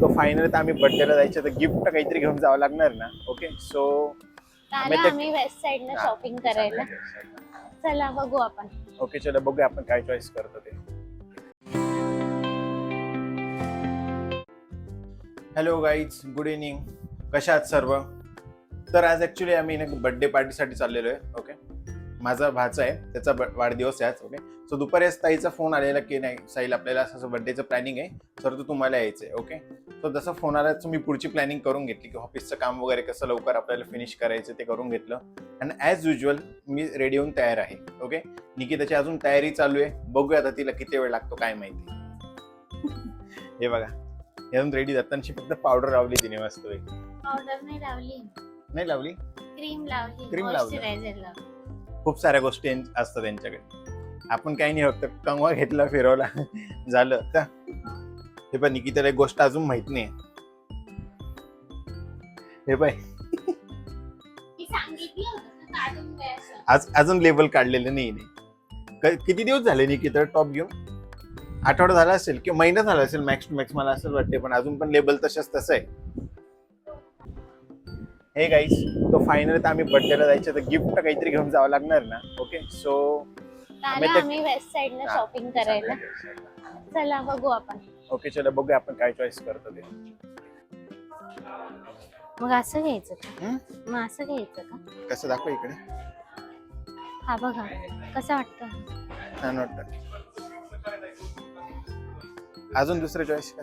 तो फायनल आम्ही बर्थडेला जायचं तर गिफ्ट काहीतरी घेऊन जावं लागणार ना. ओके सो आम्ही वेस्ट साइड ला शॉपिंग करायला. चला बघू आपण. ओके चला बघूया आपण काय चॉईस करतो ते. Hello guys, good evening. कशा आहात सर्व? तर आज ऍक्च्युली आम्ही बर्थडे पार्टीसाठी चाललेलो आहे. ओके, माझा भाचा आहे, त्याचा वाढदिवस आहे आज. ओके, सो दुपारी ताईचा फोन आलेला की नाही साहिल आपल्याला असं बर्थडेचं प्लॅनिंग आहे सर, तर तुम्हाला यायचं आहे. ओके, सो जसं फोन आला तर मी पुढची प्लॅनिंग करून घेतली की ऑफिसचं काम वगैरे कसं लवकर आपल्याला फिनिश करायचं ते करून घेतलं. आणि ॲज युजल मी रेडी होऊन तयार आहे. ओके, निकिताची अजून तयारी चालू आहे. बघूया आता तिला किती वेळ लागतो काय माहिती. हे बघा, अजून रेडी जाताना फक्त पावडर लावली तिने मस्त. पावडर नाही लावली. नाही लावली, क्रीम लावली. क्रीम मॉइश्चरायझर लावली. खूप साऱ्या गोष्टी असतात त्यांच्याकडे. आपण काही नाही, फक्त कंगवा घेतला, फिरवला, झालं. तर हे पण निकिताला एक गोष्ट अजून माहित नाही. हे पाय आज अजून लेबल काढलेलं नाही. किती दिवस झाले निकिता टॉप घेऊन? आठवडा झाला असेल किंवा महिना झाला असेल मॅक्स टू मॅक्स, मला असं वाटते. पण अजून पण लेबल तसं आहे. हे गाईस, तो फायनल आम्ही बर्थडेला जायचं तर गिफ्ट काहीतरी घेऊन जावं लागणार ना. ओके सो आम्ही वेस्ट साइड ला शॉपिंग करायला. चला बघू आपण. ओके चला बघूया आपण काय चॉईस करतो ते. मग असं घ्यायचं का? मग असं घ्यायचं का? कसं दाखव इकडे. हा बघा कसं वाटतं. छान वाटतं. अजून दुसरं चॉईस कर.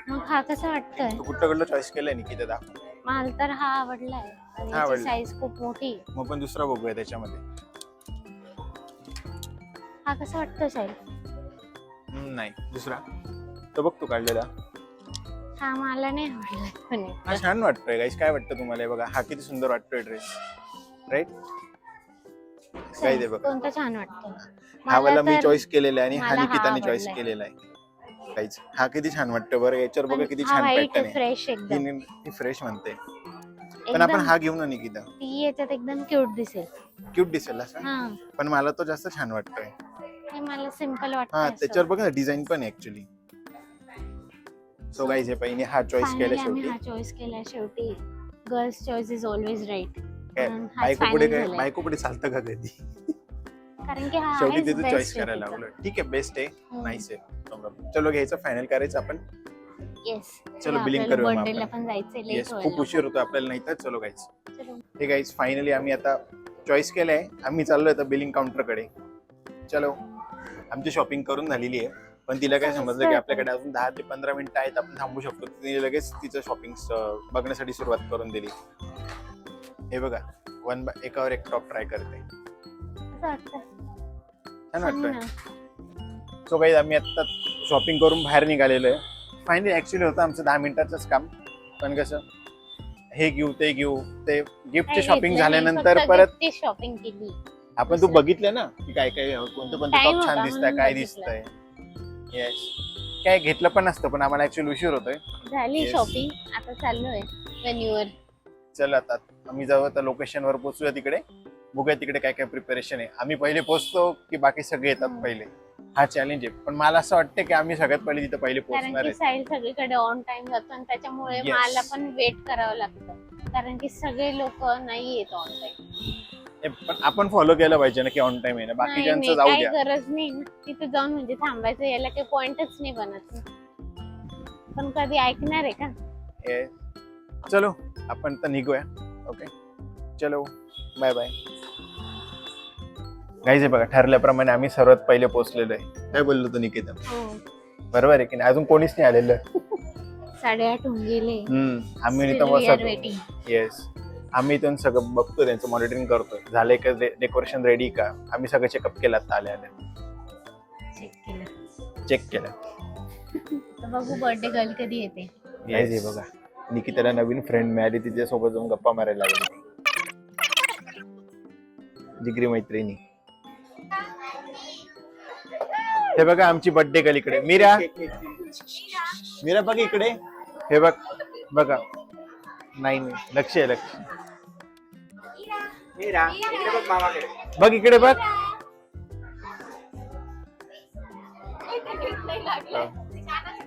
मग हा कसा वाटतोय? तू कुठलं चॉईस केलंय निकिता दाखव. मला तर हा आवडलाय आणि याची साईज खूप मोठी. मग पण दुसरा बघूया त्याच्यामध्ये. हा कसा वाटतो साईज? नाही दुसरा तो बघ तू काढलेला. हा मला नाही आवडला. हा छान वाटतोय गाईस. काय वाटतं तुम्हाला? हे बघा, हा किती सुंदर वाटतोय ड्रेस, राईट? काय ते बघा, कोणता छान वाटतो? हा वाला मी चॉईस केलेला आहे आणि हा निकिताने चॉईस केलेला आहे. गाईस हा किती छान वाटतं बरं. याच्यावर बघा किती छान पॅटर्न आहे. फ्रेश एकदम. ही फ्रेश म्हणते. पण आपण हा घेऊ ना निकिता. ती याच्यात एकदम क्यूट दिसेल. क्यूट दिसेल असं. पण मला तो जास्त छान वाटतोय. मला सिंपल वाटतं. हा त्याच्यावर बघा ना डिझाईन पण आहे ऍक्च्युली. सो गाईज हे पहिने हा चॉईस केला शेवटी. हा चॉईस केला शेवटी. Girls choice is always right. बायको पुढे चालतं का कधी? कारण की हा शेवटी तिथे चॉईस करायला लागलो. ठीक आहे, बेस्ट आहे, नाईस आहे. चलो घ्यायचं, फायनल करायचं आपण. येस, चलो बिलिंग करूया. बर्थडेला पण जायचंय, लेट होईल. खूप उशीर होतो आपल्याला, नाही तर चलो गाईज. हे गाईज फायनली आम्ही आता चॉईस केलंय. आम्ही चाललोय आता बिलिंग काउंटरकडे. चलो, आमची शॉपिंग करून झालेली आहे. पण तिला काय समजलं की आपल्याकडे अजून 10 ते 15 मिनिटं आहेत, आपण थांबू शकतो. तिने लगेच तिचं शॉपिंग बघण्यासाठी सुरुवात करून दिली. हे बघा, एकावर एक टॉप ट्राय करते. छान वाटतंय. सो गाईज आम्ही आता शॉपिंग करून बाहेर निघालेलो आहे. फायनली ऍक्च्युली होतं आमचं 10 मिनिटाचंच काम. पण कसं हे घेऊ ते घेऊ, ते गिफ्टची शॉपिंग झाल्यानंतर परत शॉपिंग केली आपण. तू बघितलं ना की काय काय कोणतं कोणतं टॉप छान दिसतंय, काय दिसतंय. येस, काय घेतलं पण नसतं, पण आम्हाला ऍक्च्युअली उशीर होतोय. झाली शॉपिंग, आता चाललोय वेन्यूवर. चल आता आम्ही जाऊ, आता लोकेशनवर पोहोचूया. तिकडे बघूया तिकडे काय काय प्रिपरेशन आहे. आम्ही पहिले पोहोचतो की बाकी सगळे येतात पहिले, हा चॅलेंज आहे. पण मला असं वाटतं की आम्ही सगळ्यात पहिले तिथे पहिले पोहोचणार आहे. साहिल सगळीकडे ऑन टाइम जातो आणि त्याच्यामुळे मला पण वेट करावं लागतं, कारण की सगळे लोक नाही येत ऑन टाइम. पण आपण फॉलो केलं पाहिजे ना की ऑन टाइम आहे ना. बाकीच्यांचं जाऊ द्या, काही गरज नाही ना तिथे जाऊन म्हणजे थांबायचं, याला काही पॉइंटच नाही बनत. पण कधी ऐकणार आहे का? चलो आपण तर निघूया. ओके चलो, बाय बाय. गाईज हे बघा, ठरल्याप्रमाणे आम्ही सर्वात पहिले पोहोचलेलो आहे. काय बोललो तू निकिता? बरोबर आहे की नाही? अजून कोणीच नाही आलेलं. 8:30 होऊन गेले. आम्ही इथं येस, आम्ही इथून सगळं बघतो, त्यांचं मॉनिटरिंग करतोय. झालंय का डेकोरेशन रेडी का? आम्ही सगळं चेकअप केलं आता आल्या चेक केलं. बघू बर्थडे गर्ल कधी येते. गाईज हे बघा, निकिताला नवीन फ्रेंड मिळाली, तिच्या सोबत जाऊन गप्पा मारायला लागली. जिगरी मैत्रिणी. हे बघा आमची बर्थडे गर्ल इकडे. मीरा, मीरा बघ इकडे. हे बघ बघा, नाही लक्ष आहे, लक्ष. बघ इकडे बघ.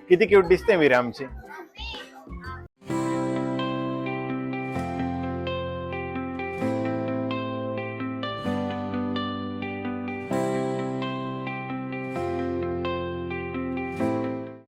किती क्यूट दिसते मीरा आमची.